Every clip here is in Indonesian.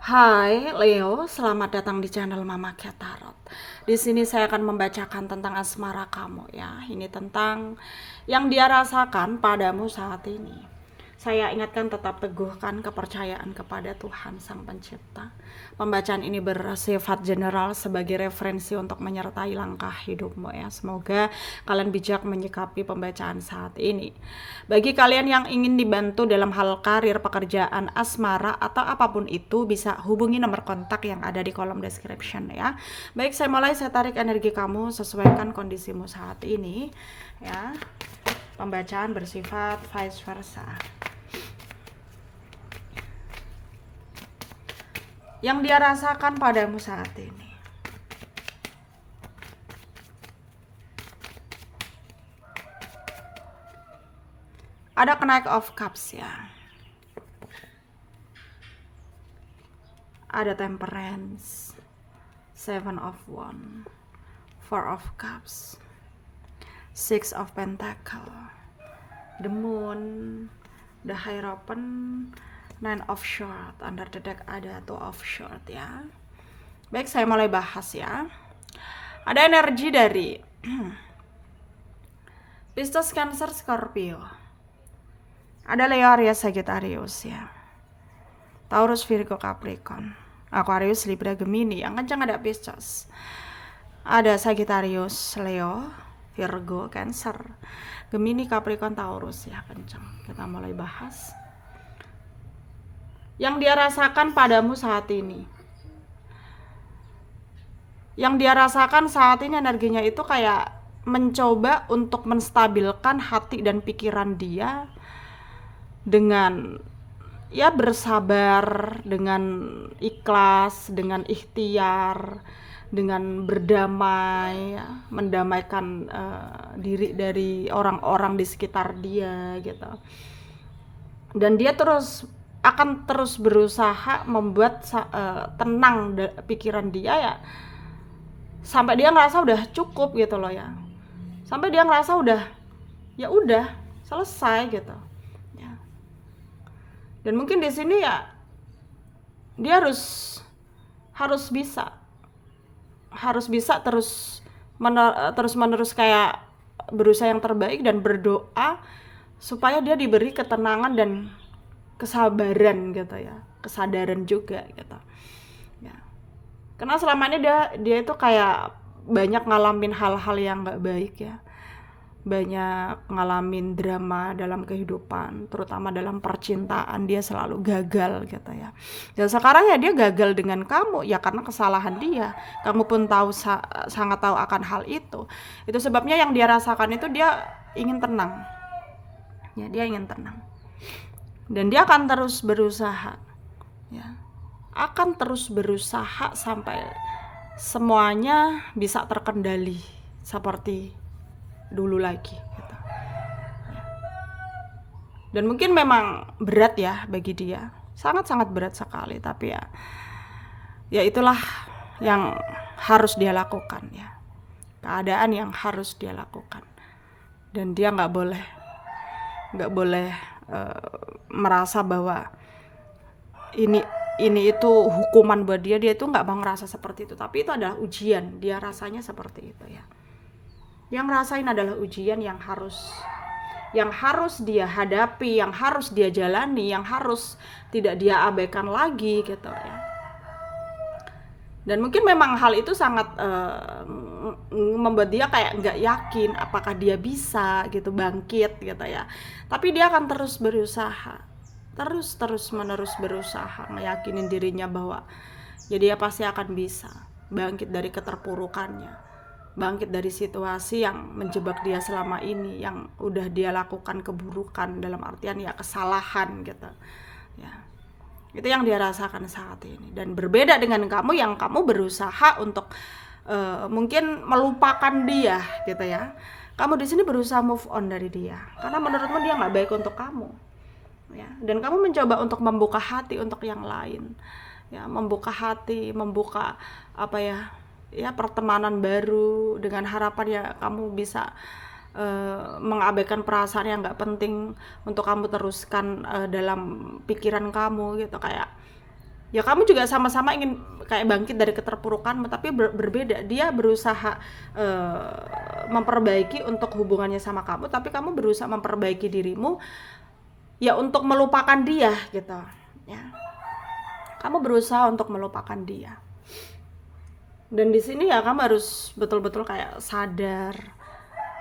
Hai Leo, selamat datang di channel Mama Cat Tarot. Di sini saya akan membacakan tentang asmara kamu ya. Ini tentang yang dia rasakan padamu saat ini. Saya ingatkan tetap teguhkan kepercayaan kepada Tuhan Sang Pencipta. Pembacaan ini bersifat general sebagai referensi untuk menyertai langkah hidupmu ya. Semoga kalian bijak menyikapi pembacaan saat ini. Bagi kalian yang ingin dibantu dalam hal karir, pekerjaan, asmara, atau apapun itu, bisa hubungi nomor kontak yang ada di kolom description ya. Baik, saya tarik energi kamu, sesuaikan kondisimu saat ini ya. Pembacaan bersifat vice versa. Yang dia rasakan padamu saat ini. Ada Knight of Cups ya. Ada Temperance, Seven of Wands, Four of Cups, Six of Pentacle, the Moon, the Hierophant, Nine of Swords. Under the deck ada Two of Swords ya. Baik, saya mulai bahas ya. Ada energi dari Pisces, Cancer, Scorpio. Ada Leo, Aries, Sagittarius ya. Taurus, Virgo, Capricorn, Aquarius, Libra, Gemini. Yang kencang ada Pisces. Ada Sagittarius, Leo, Virgo, Cancer, Gemini, Capricorn, Taurus ya, kencang. Kita mulai bahas. Yang dia rasakan padamu saat ini. Yang dia rasakan saat ini energinya itu kayak mencoba untuk menstabilkan hati dan pikiran dia dengan ya bersabar, dengan ikhlas, dengan ikhtiar, dengan berdamai, ya, mendamaikan diri dari orang-orang di sekitar dia gitu. Dan dia akan terus berusaha membuat tenang pikiran dia ya, sampai dia ngerasa udah cukup gitu loh ya, sampai dia ngerasa udah selesai gitu ya. Dan mungkin di sini ya dia harus bisa terus menerus kayak berusaha yang terbaik dan berdoa supaya dia diberi ketenangan dan kesabaran gitu ya, kesadaran juga gitu ya. Karena selama ini dia itu kayak banyak ngalamin hal-hal yang nggak baik ya, banyak ngalamin drama dalam kehidupan, terutama dalam percintaan. Dia selalu gagal gitu ya. Dan sekarang ya dia gagal dengan kamu ya karena kesalahan dia. Kamu pun tahu, sangat tahu akan hal itu. Itu sebabnya yang dia rasakan itu dia ingin tenang ya, dia ingin tenang. Dan dia akan terus berusaha ya, akan terus berusaha sampai semuanya bisa terkendali seperti dulu lagi gitu. Dan mungkin memang berat ya bagi dia, sangat-sangat berat sekali, tapi ya itulah yang harus dia lakukan ya, keadaan yang harus dia lakukan. Dan dia nggak boleh merasa bahwa ini itu hukuman buat dia itu nggak mau ngerasa seperti itu, tapi itu adalah ujian. Dia rasanya seperti itu ya, yang ngerasain adalah ujian yang harus dia hadapi, yang harus dia jalani, yang harus tidak dia abaikan lagi gitu ya. Dan mungkin memang hal itu sangat membuat dia kayak nggak yakin apakah dia bisa gitu bangkit gitu ya. Tapi dia akan terus berusaha, terus menerus berusaha meyakinin dirinya bahwa ya dia pasti akan bisa bangkit dari keterpurukannya, bangkit dari situasi yang menjebak dia selama ini, yang udah dia lakukan keburukan dalam artian ya kesalahan gitu ya. Itu yang dia rasakan saat ini. Dan berbeda dengan kamu yang kamu berusaha untuk mungkin melupakan dia gitu ya. Kamu di sini berusaha move on dari dia karena menurutmu dia nggak baik untuk kamu ya. Dan kamu mencoba untuk membuka hati untuk yang lain ya, membuka hati, membuka pertemanan baru dengan harapan ya kamu bisa mengabaikan perasaan yang nggak penting untuk kamu teruskan dalam pikiran kamu gitu. Kayak ya kamu juga sama-sama ingin kayak bangkit dari keterpurukanmu, tapi berbeda. Dia berusaha memperbaiki untuk hubungannya sama kamu, tapi kamu berusaha memperbaiki dirimu ya untuk melupakan dia gitu ya. Kamu berusaha untuk melupakan dia. Dan di sini ya kamu harus betul-betul kayak sadar,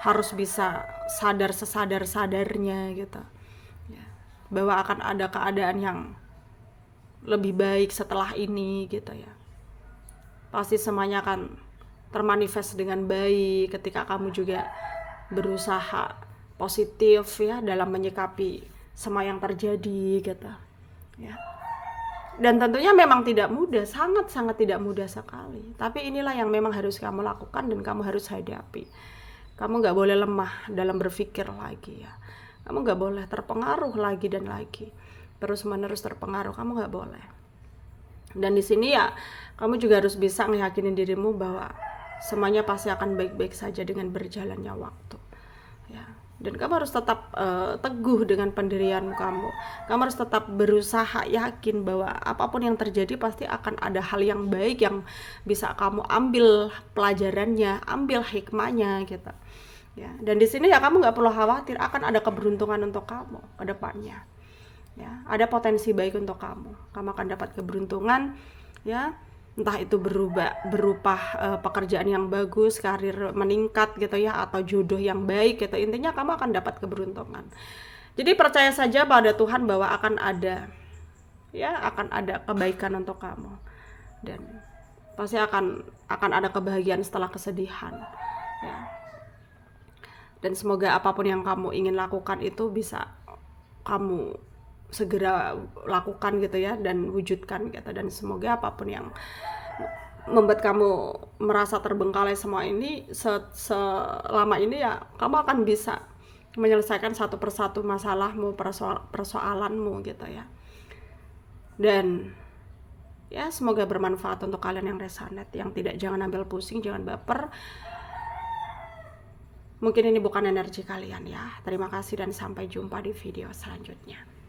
harus bisa sadar sesadar-sadarnya gitu ya, bahwa akan ada keadaan yang lebih baik setelah ini gitu ya. Pasti semuanya akan termanifest dengan baik ketika kamu juga berusaha positif ya dalam menyikapi semua yang terjadi gitu ya. Dan tentunya memang tidak mudah, sangat-sangat tidak mudah sekali, tapi inilah yang memang harus kamu lakukan dan kamu harus hadapi. Kamu gak boleh lemah dalam berpikir lagi ya. Kamu gak boleh terpengaruh lagi dan lagi, terus menerus terpengaruh, kamu gak boleh. Dan di sini ya kamu juga harus bisa meyakini dirimu bahwa semuanya pasti akan baik-baik saja dengan berjalannya waktu ya. Dan kamu harus tetap teguh dengan pendirian kamu. Kamu harus tetap berusaha yakin bahwa apapun yang terjadi pasti akan ada hal yang baik yang bisa kamu ambil pelajarannya, ambil hikmahnya gitu ya. Dan di sini ya kamu nggak perlu khawatir, akan ada keberuntungan untuk kamu ke depannya ya. Ada potensi baik untuk kamu akan dapat keberuntungan ya, entah itu berupa pekerjaan yang bagus, karir meningkat gitu ya, atau jodoh yang baik gitu. Intinya kamu akan dapat keberuntungan. Jadi percaya saja pada Tuhan bahwa akan ada kebaikan untuk kamu, dan pasti akan ada kebahagiaan setelah kesedihan ya. Dan semoga apapun yang kamu ingin lakukan itu bisa kamu segera lakukan gitu ya, dan wujudkan gitu. Dan semoga apapun yang membuat kamu merasa terbengkalai semua ini selama ini ya, kamu akan bisa menyelesaikan satu persatu masalahmu, persoalanmu gitu ya. Dan ya semoga bermanfaat untuk kalian yang resonate, yang tidak, jangan ambil pusing, jangan baper. Mungkin ini bukan energi kalian ya. Terima kasih dan sampai jumpa di video selanjutnya.